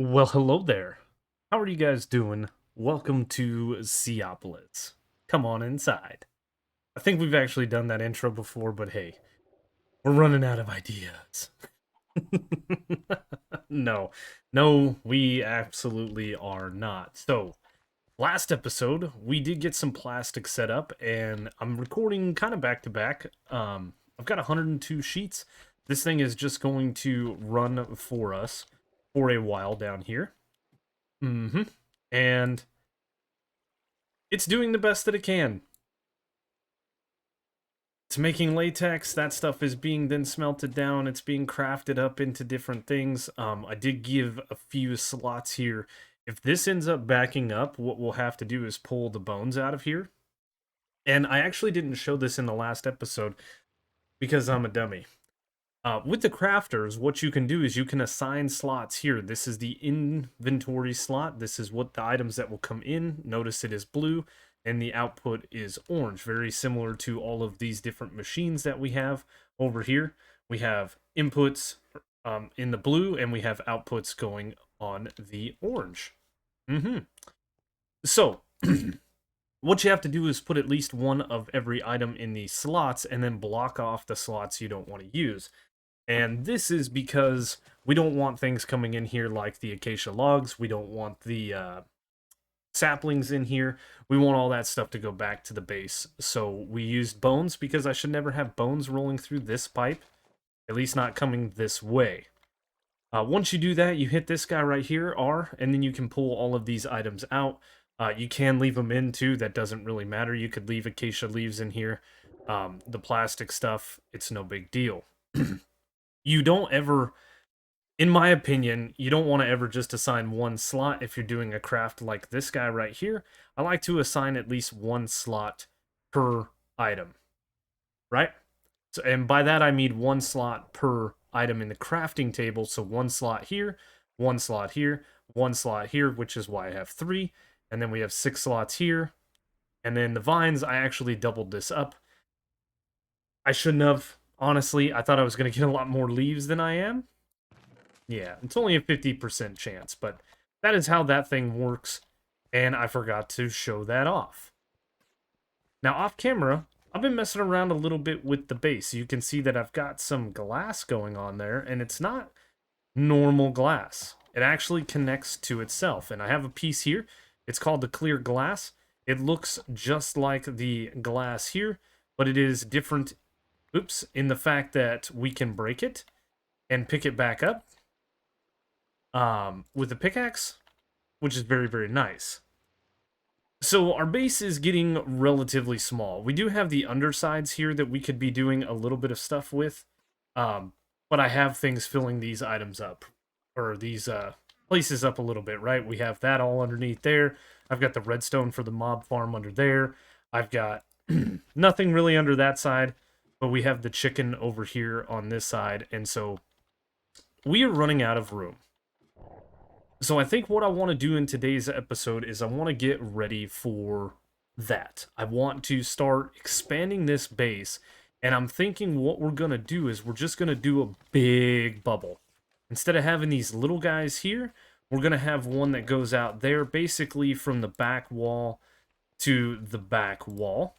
Well, hello there. How are you guys doing? Welcome to Seaopolis. Come on inside. I think we've actually done that intro before, but hey, we're running out of ideas. No, no, we absolutely are not. So, last episode, we did get some plastic set up, and I'm recording kind of back to back. I've got 102 sheets. This thing is just going to run for us for a while down here. Mm-hmm. And it's doing the best that it can. It's making latex. That stuff is being then smelted down. It's being crafted up into different things. I did give a few slots here. If this ends up backing up, what we'll have to do is pull the bones out of here. And I actually didn't show this in the last episode because I'm a dummy. With the crafters, what you can do is you can assign slots here. This is the inventory slot. This is what the items that will come in. Notice it is blue and the output is orange. Very similar to all of these different machines that we have over here. We have inputs in the blue and we have outputs going on the orange. So, what you have to do is put at least one of every item in these slots and then block off the slots you don't want to use. And this is because we don't want things coming in here like the acacia logs. We don't want the saplings in here. We want all that stuff to go back to the base. So we used bones because I should never have bones rolling through this pipe. At least not coming this way. Once you do that, you hit this guy right here, R, and then you can pull all of these items out. You can leave them in too. That doesn't really matter. You could leave acacia leaves in here. The plastic stuff, it's no big deal. You don't ever, in my opinion, you don't want to ever just assign one slot if you're doing a craft like this guy right here. I like to assign at least one slot per item, right? So, and by that I mean one slot per item in the crafting table. So one slot here, one slot here, one slot here, which is why I have 3. And then we have 6 slots here. And then the vines, I actually doubled this up. I shouldn't have. Honestly, I thought I was going to get a lot more leaves than I am. Yeah, it's only a 50% chance, but that is how that thing works, and I forgot to show that off. Now, off camera, I've been messing around a little bit with the base. You can see that I've got some glass going on there, and it's not normal glass. It actually connects to itself, and I have a piece here. It's called the clear glass. It looks just like the glass here, but it is different, in the fact that we can break it and pick it back up with a pickaxe, which is very, very nice. So our base is getting relatively small. We do have the undersides here that we could be doing a little bit of stuff with, but I have things filling these items up, or these places up a little bit, right? We have that all underneath there. I've got the redstone for the mob farm under there. I've got nothing really under that side, but we have the chicken over here on this side, and so we are running out of room. So I think what I want to do in today's episode is I want to get ready for that. I want to start expanding this base, and I'm thinking what we're going to do is we're just going to do a big bubble. Instead of having these little guys here, we're going to have one that goes out there basically from the back wall to the back wall,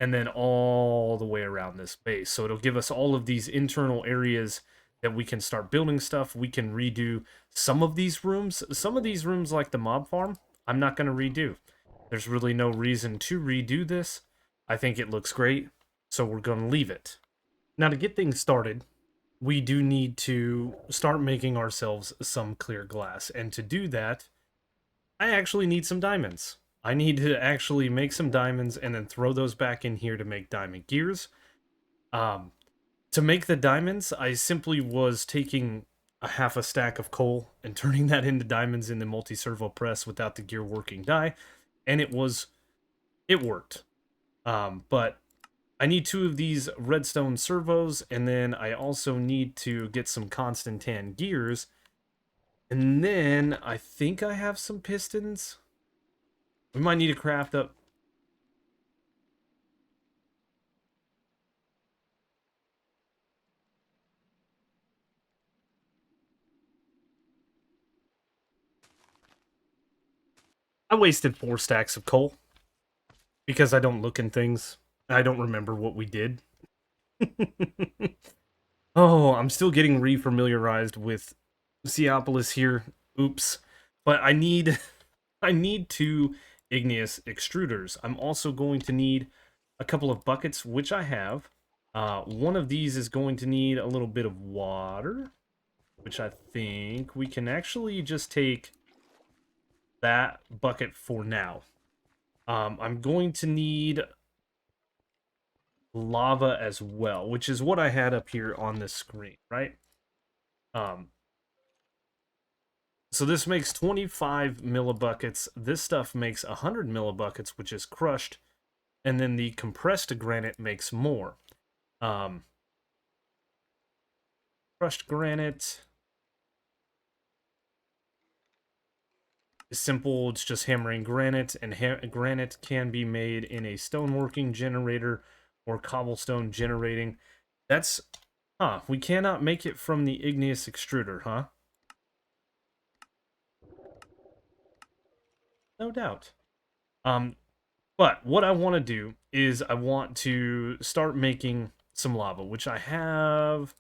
and then all the way around this base. So it'll give us all of these internal areas that we can start building stuff. We can redo some of these rooms. Some of these rooms, like the mob farm, I'm not going to redo. There's really no reason to redo this. I think it looks great, so we're going to leave it. Now, to get things started, we do need to start making ourselves some clear glass. And to do that, I actually need some diamonds. I need to actually make some diamonds and then throw those back in here to make diamond gears. To make the diamonds, I simply was taking a half a stack of coal and turning that into diamonds in the multi-servo press without the gear working die, and it worked. But I need 2 of these redstone servos, and then I also need to get some constant tan gears, and then I think I have some pistons. We might need to craft up. I wasted 4 stacks of coal because I don't look in things. I don't remember what we did. Oh, I'm still getting refamiliarized with Seaopolis here. Oops. But I need I need 2 igneous extruders. I'm also going to need a couple of buckets, which I have. One of these is going to need a little bit of water, which I think we can actually just take that bucket for now. I'm going to need lava as well, which is what I had up here on this screen, right? So this makes 25 millibuckets. This stuff makes 100 millibuckets, which is crushed, and then the compressed granite makes more. Crushed granite is simple. It's just hammering granite, and granite can be made in a stoneworking generator or cobblestone generating. That's... Huh, we cannot make it from the igneous extruder, huh? No doubt. But what I want to do is I want to start making some lava, which I have...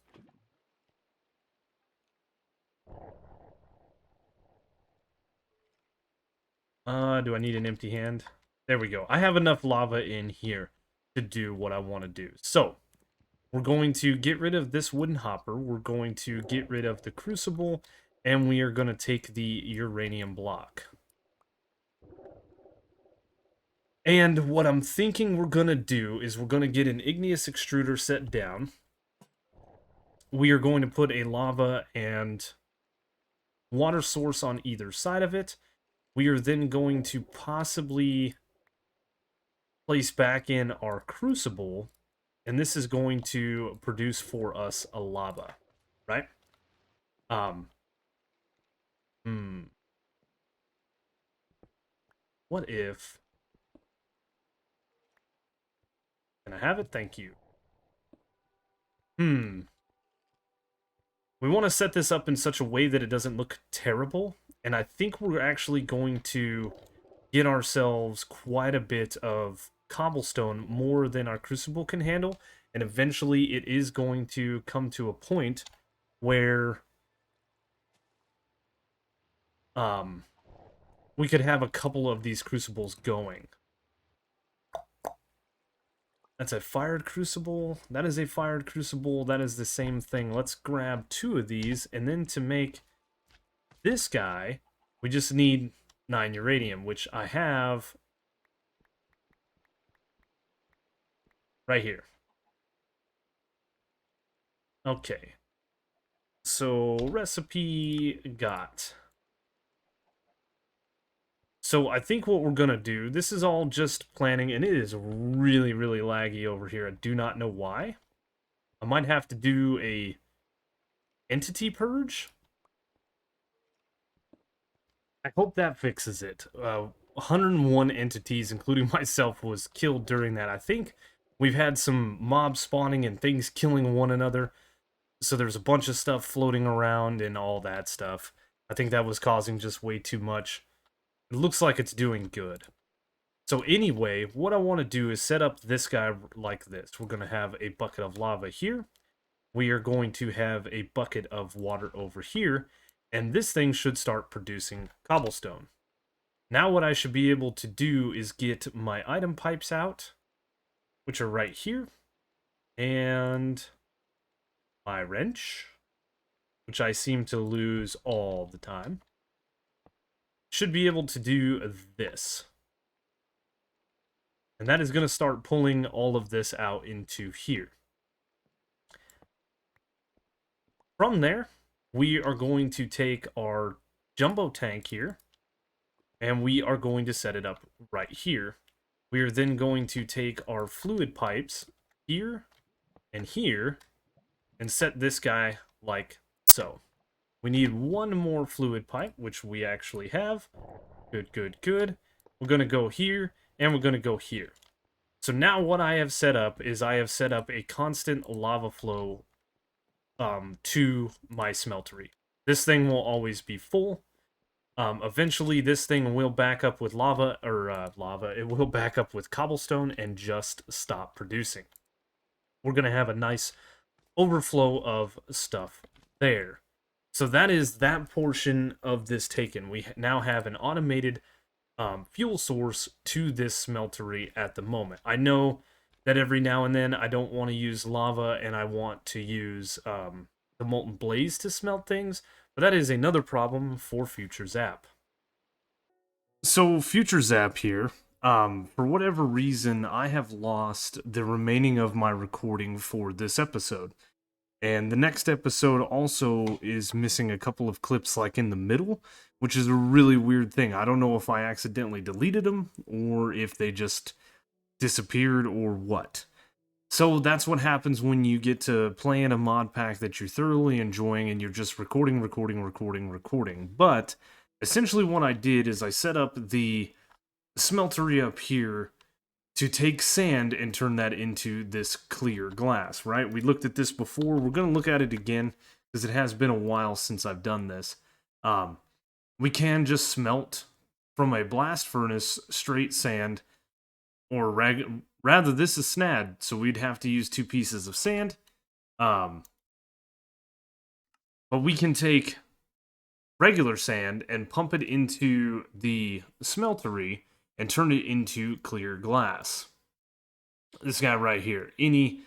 do I need an empty hand? There we go. I have enough lava in here to do what I want to do. So, we're going to get rid of this wooden hopper. We're going to get rid of the crucible, and we are going to take the uranium block. And what I'm thinking we're going to do is we're going to get an igneous extruder set down. We are going to put a lava and water source on either side of it. We are then going to possibly place back in our crucible, and this is going to produce for us a lava, right? What if... Can I have it? Thank you. We want to set this up in such a way that it doesn't look terrible, and I think we're actually going to get ourselves quite a bit of cobblestone, more than our crucible can handle, and eventually it is going to come to a point where we could have a couple of these crucibles going. That's a fired crucible. That is a fired crucible. That is the same thing. Let's grab 2 of these, and then to make this guy, we just need 9 uranium, which I have right here. Okay. So, recipe got. So I think what we're going to do, this is all just planning, and it is really, really laggy over here. I do not know why. I might have to do a entity purge. I hope that fixes it. 101 entities, including myself, was killed during that. I think we've had some mob spawning and things killing one another. So there's a bunch of stuff floating around and all that stuff. I think that was causing just way too much. It looks like it's doing good. So anyway, what I want to do is set up this guy like this. We're going to have a bucket of lava here. We are going to have a bucket of water over here. And this thing should start producing cobblestone. Now what I should be able to do is get my item pipes out, which are right here. And my wrench, which I seem to lose all the time. Should be able to do this. And that is going to start pulling all of this out into here. From there, we are going to take our jumbo tank here, and we are going to set it up right here. We are then going to take our fluid pipes here and here, and set this guy like so. We need 1 more fluid pipe, which we actually have. Good, good, good. We're going to go here, and we're going to go here. So now what I have set up is I have set up a constant lava flow to my smeltery. This thing will always be full. Eventually, this thing will back up with lava. It will back up with cobblestone and just stop producing. We're gonna have a nice overflow of stuff there. So that is that portion of this taken. We now have an automated fuel source to this smeltery at the moment. I know that every now and then I don't want to use lava and I want to use the molten blaze to smelt things, but that is another problem for future Zap. So future Zap here, for whatever reason, I have lost the remaining of my recording for this episode. And the next episode also is missing a couple of clips like in the middle, which is a really weird thing. I don't know if I accidentally deleted them or if they just disappeared or what. So that's what happens when you get to play in a mod pack that you're thoroughly enjoying and you're just recording. But essentially what I did is I set up the smeltery up here to take sand and turn that into this clear glass, right? We looked at this before. We're going to look at it again because it has been a while since I've done this. We can just smelt from a blast furnace straight sand, or rather, this is snad, so we'd have to use 2 pieces of sand. But we can take regular sand and pump it into the smeltery and turn it into clear glass. This guy right here, any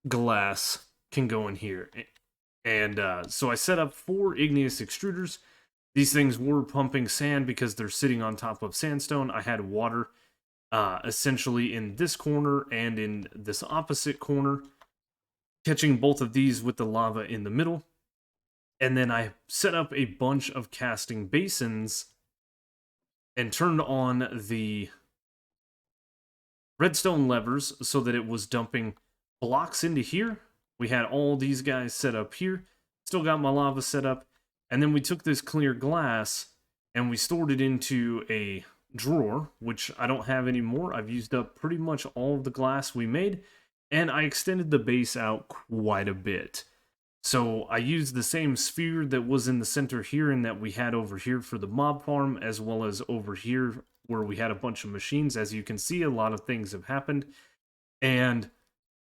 glass can go in here. And so I set up 4 igneous extruders. These things were pumping sand because they're sitting on top of sandstone. I had water essentially in this corner and in this opposite corner, catching both of these with the lava in the middle. And then I set up a bunch of casting basins and turned on the redstone levers so that it was dumping blocks into here. We had all these guys set up here. Still got my lava set up. And then we took this clear glass and we stored it into a drawer, which I don't have anymore. I've used up pretty much all of the glass we made. And I extended the base out quite a bit. So I used the same sphere that was in the center here and that we had over here for the mob farm, as well as over here where we had a bunch of machines. As you can see, a lot of things have happened. And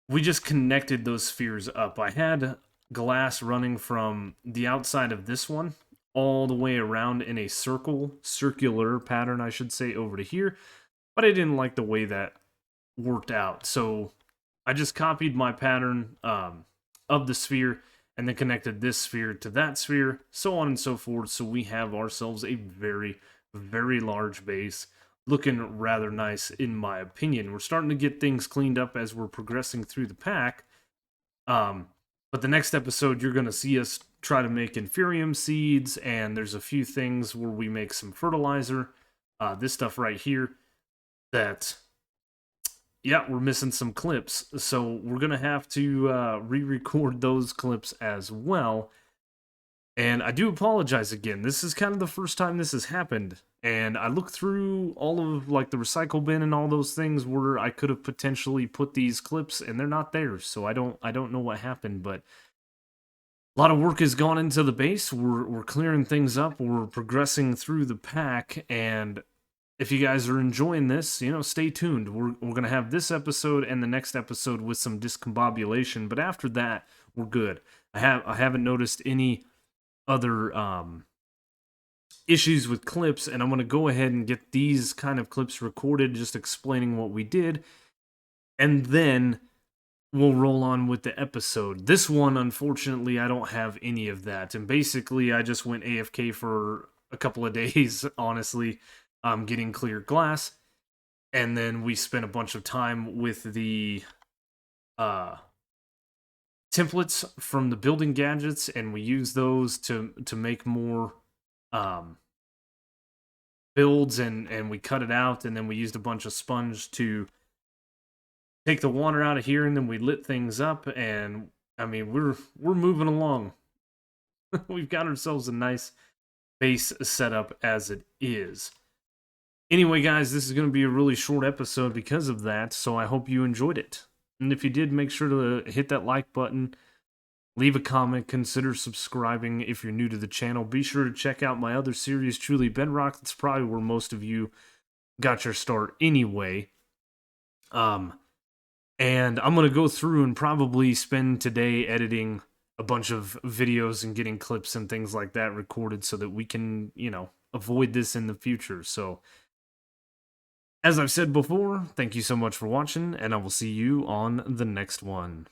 we just connected those spheres up. I had glass running from the outside of this one all the way around in a circular pattern, I should say, over to here. But I didn't like the way that worked out. So I just copied my pattern of the sphere and then connected this sphere to that sphere, so on and so forth. So we have ourselves a very, very large base, looking rather nice in my opinion. We're starting to get things cleaned up as we're progressing through the pack. But the next episode, you're going to see us try to make inferium seeds, and there's a few things where we make some fertilizer. This stuff right here that... yeah, we're missing some clips, so we're going to have to re-record those clips as well. And I do apologize again. This is kind of the first time this has happened. And I looked through all of like the recycle bin and all those things where I could have potentially put these clips, and they're not there. So I don't know what happened, but a lot of work has gone into the base. We're clearing things up. We're progressing through the pack, and if you guys are enjoying this, stay tuned. We're going to have this episode and the next episode with some discombobulation, but after that, we're good. I haven't noticed any other issues with clips, and I'm going to go ahead and get these kind of clips recorded, just explaining what we did, and then we'll roll on with the episode. This one, unfortunately, I don't have any of that, and basically, I just went AFK for a couple of days, honestly. Getting clear glass, and then we spent a bunch of time with the templates from the building gadgets, and we used those to make more builds, and we cut it out, and then we used a bunch of sponge to take the water out of here, and then we lit things up, and I mean we're moving along. We've got ourselves a nice base setup as it is. Anyway, guys, this is going to be a really short episode because of that, so I hope you enjoyed it. And if you did, make sure to hit that like button, Leave a comment, consider subscribing if you're new to the channel. Be sure to check out my other series, Truly Bedrock. That's probably where most of you got your start anyway. And I'm going to go through and probably spend today editing a bunch of videos and getting clips and things like that recorded so that we can, avoid this in the future. So, as I've said before, thank you so much for watching, and I will see you on the next one.